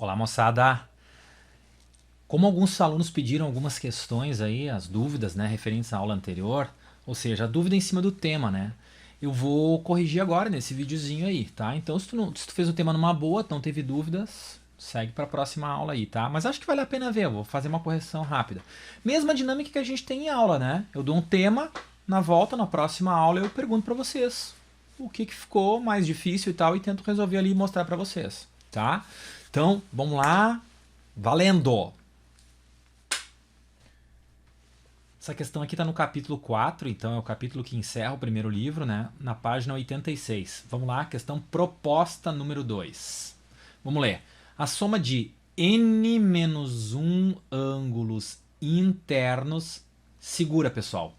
Olá, moçada! Como alguns alunos pediram algumas questões aí, as dúvidas, né, referentes à aula anterior, ou seja, a dúvida em cima do tema, né? Eu vou corrigir agora nesse videozinho aí, tá? Então, se tu fez o tema numa boa, não teve dúvidas, segue para a próxima aula aí, tá? Mas acho que vale a pena ver, eu vou fazer uma correção rápida. Mesma dinâmica que a gente tem em aula, né? Eu dou um tema, na volta, na próxima aula, eu pergunto para vocês o que ficou mais difícil e tal, e tento resolver ali e mostrar para vocês, tá? Então, vamos lá, valendo! Essa questão aqui está no capítulo 4, então é o capítulo que encerra o primeiro livro, né? Na página 86. Vamos lá, questão proposta número 2. Vamos ler. A soma de n menos 1 ângulos internos. Segura, pessoal.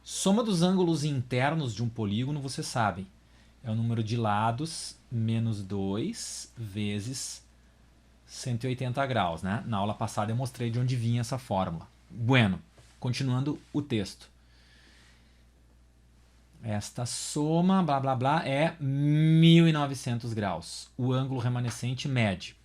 Soma dos ângulos internos de um polígono, vocês sabem. É o número de lados menos 2 vezes 180 graus, né? Na aula passada eu mostrei de onde vinha essa fórmula. Bueno, continuando o texto. Esta soma, blá blá blá, é 1900 graus. O ângulo remanescente mede.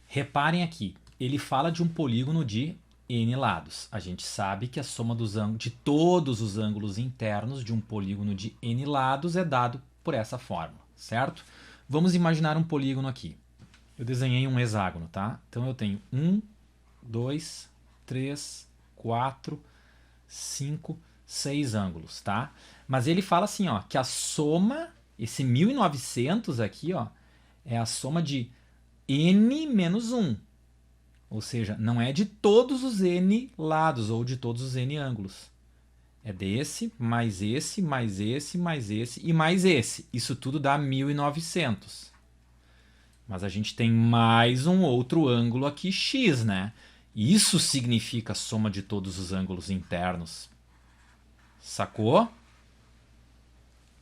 Reparem aqui, ele fala de um polígono de n lados. A gente sabe que a soma de todos os ângulos internos de um polígono de n lados é dado por essa fórmula, certo? Vamos imaginar um polígono aqui. Eu desenhei um hexágono, tá? Então eu tenho 1, 2, 3, 4, 5, 6 ângulos, tá? Mas ele fala assim, ó, que a soma, esse 1900 aqui, ó, é a soma de n menos 1. Ou seja, não é de todos os n lados ou de todos os n ângulos. É desse, mais esse, mais esse, mais esse e mais esse. Isso tudo dá 1900. Mas a gente tem mais um outro ângulo aqui, x, né? Isso significa a soma de todos os ângulos internos. Sacou?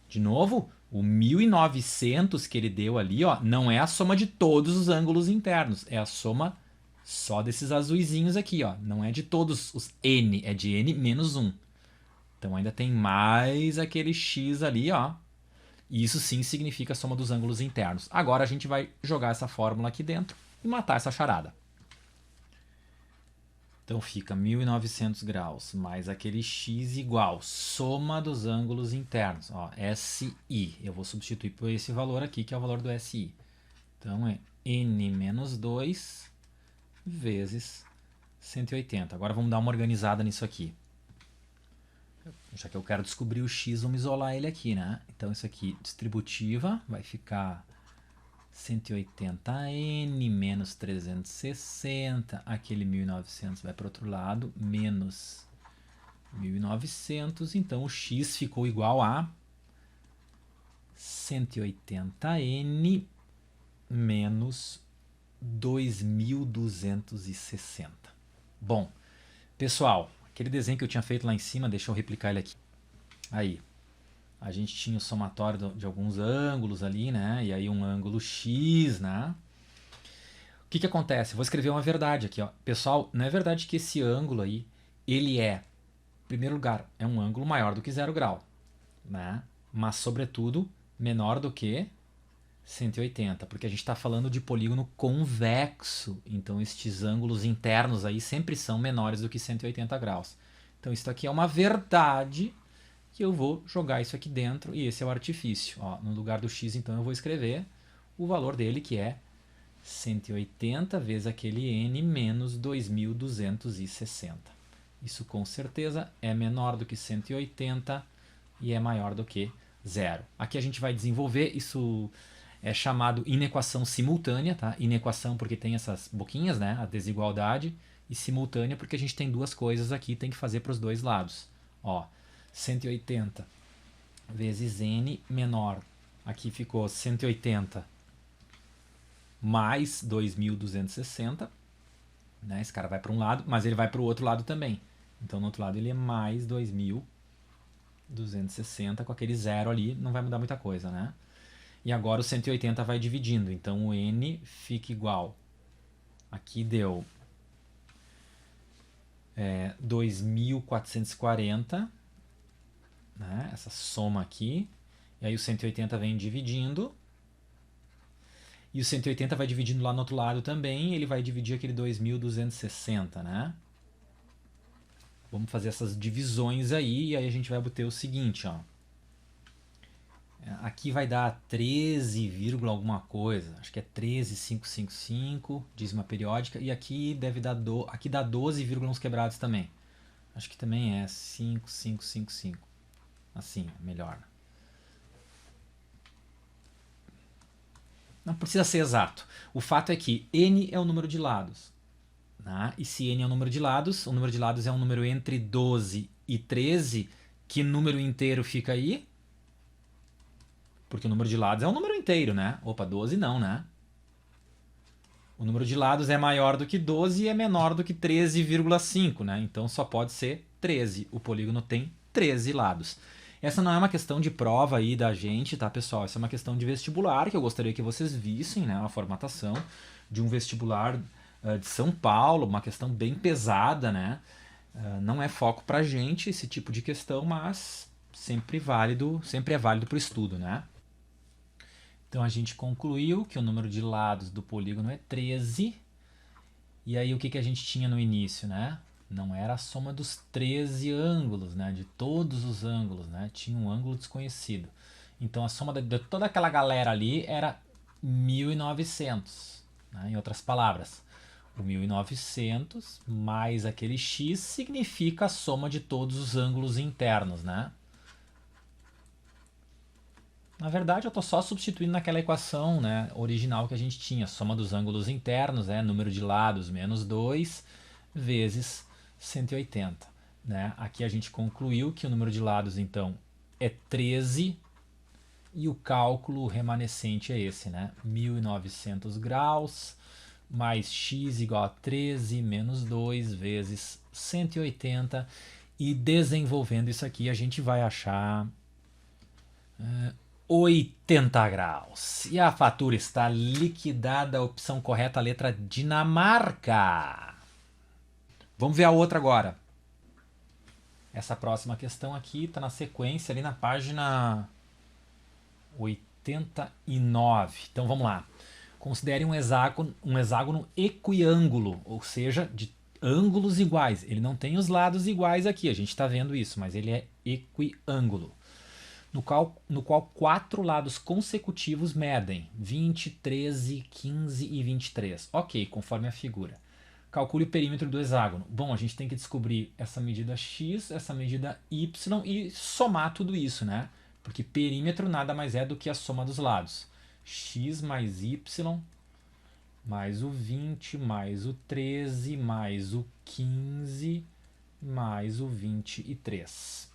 De novo, o 1900 que ele deu ali, ó, não é a soma de todos os ângulos internos. É a soma só desses azuizinhos aqui, ó. Não é de todos os n, é de n menos 1. Então ainda tem mais aquele x ali, ó. E isso sim significa a soma dos ângulos internos. Agora a gente vai jogar essa fórmula aqui dentro e matar essa charada. Então fica 1900 graus mais aquele x igual soma dos ângulos internos. Ó, SI. Eu vou substituir por esse valor aqui, que é o valor do SI. Então é n menos 2 vezes 180. Agora vamos dar uma organizada nisso aqui. Já que eu quero descobrir o x, vamos isolar ele aqui, né? Então isso aqui, distributiva, vai ficar 180n menos 360, aquele 1900 vai para o outro lado, menos 1900, então o x ficou igual a 180n menos 2260. Bom, pessoal, aquele desenho que eu tinha feito lá em cima, deixa eu replicar ele aqui. Aí, a gente tinha o somatório de alguns ângulos ali, né? E aí um ângulo x, né? O que acontece? Eu vou escrever uma verdade aqui, ó. Pessoal, não é verdade que esse ângulo aí, ele é, em primeiro lugar, é um ângulo maior do que 0 grau, né? Mas, sobretudo, menor do que 180, porque a gente está falando de polígono convexo, então estes ângulos internos aí sempre são menores do que 180 graus. Então isso aqui é uma verdade que eu vou jogar isso aqui dentro e esse é o artifício. Ó, no lugar do x, então, eu vou escrever o valor dele, que é 180 vezes aquele n menos 2260. Isso com certeza é menor do que 180 e é maior do que zero. Aqui a gente vai desenvolver, isso é chamado inequação simultânea, tá? Inequação porque tem essas boquinhas, né? A desigualdade, e simultânea porque a gente tem duas coisas aqui, tem que fazer para os dois lados. Ó, 180 vezes n menor, aqui ficou 180 mais 2260, né? Esse cara vai para um lado, mas ele vai para o outro lado também. Então no outro lado ele é mais 2260, com aquele zero ali, não vai mudar muita coisa, né? E agora o 180 vai dividindo, então o n fica igual. Aqui deu 2440, né? Essa soma aqui. E aí o 180 vem dividindo. E o 180 vai dividindo lá no outro lado também, ele vai dividir aquele 2.260, né? Vamos fazer essas divisões aí, e aí a gente vai obter o seguinte, ó. Aqui vai dar 13, alguma coisa, acho que é 13,555, dízima periódica, e aqui deve dar aqui dá 12, uns quebrados também. Acho que também é 5,555. Assim, melhor. Não precisa ser exato. O fato é que n é o número de lados. Né? E se n é o número de lados, o número de lados é um número entre 12 e 13, que número inteiro fica aí? Porque o número de lados é um número inteiro, né? Opa, 12 não, né? O número de lados é maior do que 12 e é menor do que 13,5, né? Então só pode ser 13. O polígono tem 13 lados. Essa não é uma questão de prova aí da gente, tá, pessoal? Essa é uma questão de vestibular que eu gostaria que vocês vissem, né? Uma formatação de um vestibular de São Paulo, uma questão bem pesada, né? Não é foco pra gente esse tipo de questão, mas sempre é válido para o estudo, né? Então a gente concluiu que o número de lados do polígono é 13. E aí o que a gente tinha no início, né? Não era a soma dos 13 ângulos, né? De todos os ângulos, né? Tinha um ângulo desconhecido. Então a soma de toda aquela galera ali era 1.900. Né? Em outras palavras, o 1.900 mais aquele x significa a soma de todos os ângulos internos, né? Na verdade, eu estou só substituindo naquela equação, né, original que a gente tinha. Soma dos ângulos internos, número de lados menos 2, vezes 180. Né? Aqui a gente concluiu que o número de lados, então, é 13 e o cálculo remanescente é esse, né? 1.900 graus mais x igual a 13 menos 2 vezes 180. E desenvolvendo isso aqui, a gente vai achar 80 graus. E a fatura está liquidada. A opção correta, a letra Dinamarca. Vamos ver a outra agora. Essa próxima questão aqui está na sequência, ali na página 89. Então vamos lá. Considere um hexágono equiângulo, ou seja, de ângulos iguais. Ele não tem os lados iguais aqui, a gente está vendo isso, mas ele é equiângulo. No qual 4 lados consecutivos medem 20, 13, 15 e 23. Ok, conforme a figura. Calcule o perímetro do hexágono. Bom, a gente tem que descobrir essa medida x, essa medida y e somar tudo isso, né? Porque perímetro nada mais é do que a soma dos lados. X mais y mais o 20 mais o 13 mais o 15 mais o 23.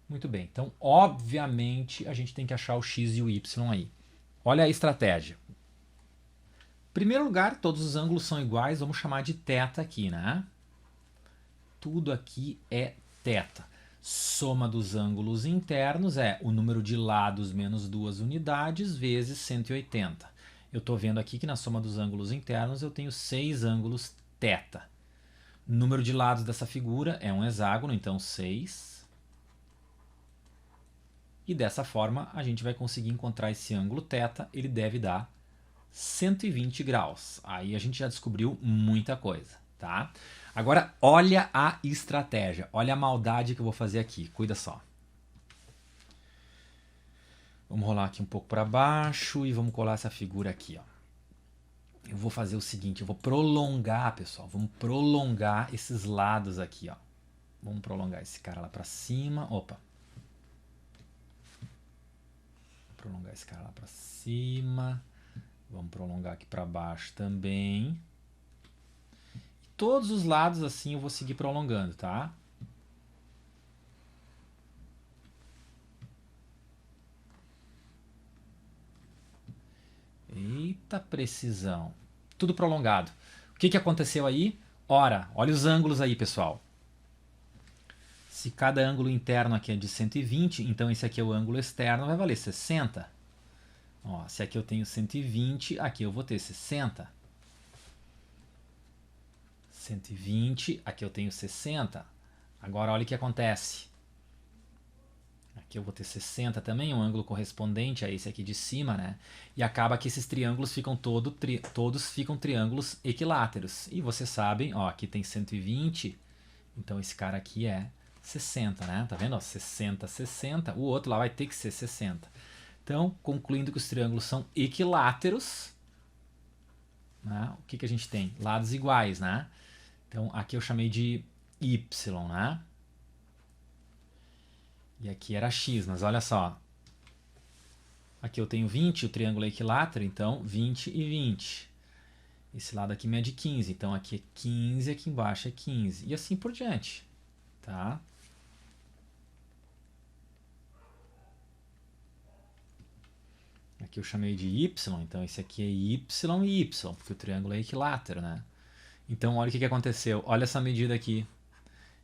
Muito bem, então obviamente a gente tem que achar o x e o y aí. Olha a estratégia. Em primeiro lugar, todos os ângulos são iguais, vamos chamar de θ aqui, né? Tudo aqui é θ. Soma dos ângulos internos é o número de lados menos 2 unidades vezes 180. Eu estou vendo aqui que na soma dos ângulos internos eu tenho 6 ângulos θ. O número de lados dessa figura é um hexágono, então 6. E dessa forma a gente vai conseguir encontrar esse ângulo θ, ele deve dar 120 graus. Aí a gente já descobriu muita coisa, tá? Agora olha a estratégia, olha a maldade que eu vou fazer aqui, cuida só. Vamos rolar aqui um pouco para baixo e vamos colar essa figura aqui, ó. Eu vou fazer o seguinte, eu vou prolongar, pessoal, vamos prolongar esses lados aqui, ó. Vamos prolongar esse cara lá para cima, opa. Prolongar esse cara lá para cima. Vamos prolongar aqui para baixo também. E todos os lados assim eu vou seguir prolongando, tá? Eita precisão. Tudo prolongado. O que aconteceu aí? Ora, olha os ângulos aí, pessoal. Se cada ângulo interno aqui é de 120, então esse aqui é o ângulo externo, vai valer 60. Ó, se aqui eu tenho 120, aqui eu vou ter 60. 120, aqui eu tenho 60. Agora olha o que acontece. Aqui eu vou ter 60 também, um ângulo correspondente a esse aqui de cima, né? E acaba que esses triângulos ficam todos ficam triângulos equiláteros. E vocês sabem, ó, aqui tem 120, então esse cara aqui é 60, né? Tá vendo? Ó, 60, 60. O outro lá vai ter que ser 60. Então, concluindo que os triângulos são equiláteros, né? O que, que a gente tem? Lados iguais, né? Então, aqui eu chamei de Y, né? E aqui era X, mas olha só. Aqui eu tenho 20, o triângulo é equilátero, então 20 e 20. Esse lado aqui mede 15, então aqui é 15, aqui embaixo é 15. E assim por diante, tá? Aqui eu chamei de Y, então esse aqui é Y e Y, porque o triângulo é equilátero, né? Então olha o que aconteceu. Olha essa medida aqui.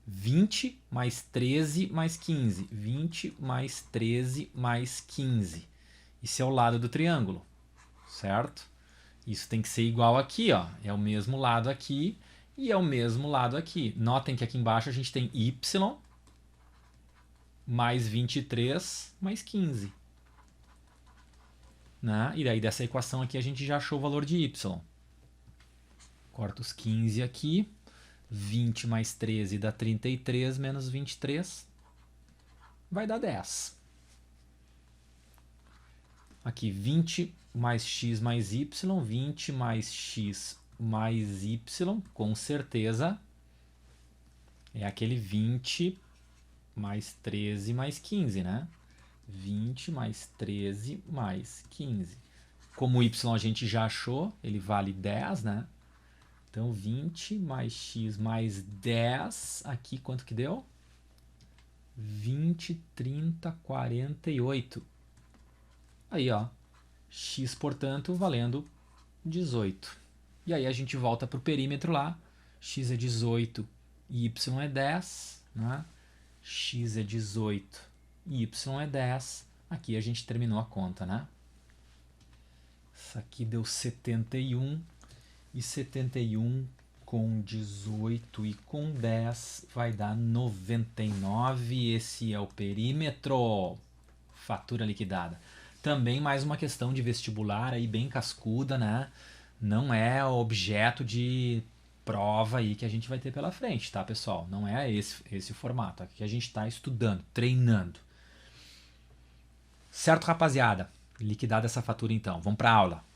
20 mais 13 mais 15. 20 mais 13 mais 15. Isso é o lado do triângulo, certo? Isso tem que ser igual aqui, ó. É o mesmo lado aqui e é o mesmo lado aqui. Notem que aqui embaixo a gente tem Y mais 23 mais 15. Né? E daí dessa equação aqui a gente já achou o valor de Y. Corta os 15 aqui. 20 mais 13 dá 33, menos 23 vai dar 10. Aqui 20 mais x mais y, 20 mais x mais y, com certeza é aquele 20 mais 13 mais 15, né? 20 mais 13 mais 15. Como o y a gente já achou, ele vale 10, né? Então, 20 mais x mais 10, aqui quanto que deu? 20, 30, 48. Aí, ó, x, portanto, valendo 18. E aí a gente volta para o perímetro lá, x é 18 e y é 10, né? X é 18 e y é 10. Aqui a gente terminou a conta, né? Isso aqui deu 71. E 71 com 18 e com 10 vai dar 99. Esse é o perímetro. Fatura liquidada. Também mais uma questão de vestibular aí bem cascuda, né? Não é objeto de prova aí que a gente vai ter pela frente, tá, pessoal? Não é esse o formato. Aqui a gente está estudando, treinando. Certo, rapaziada? Liquidada essa fatura então. Vamos para a aula.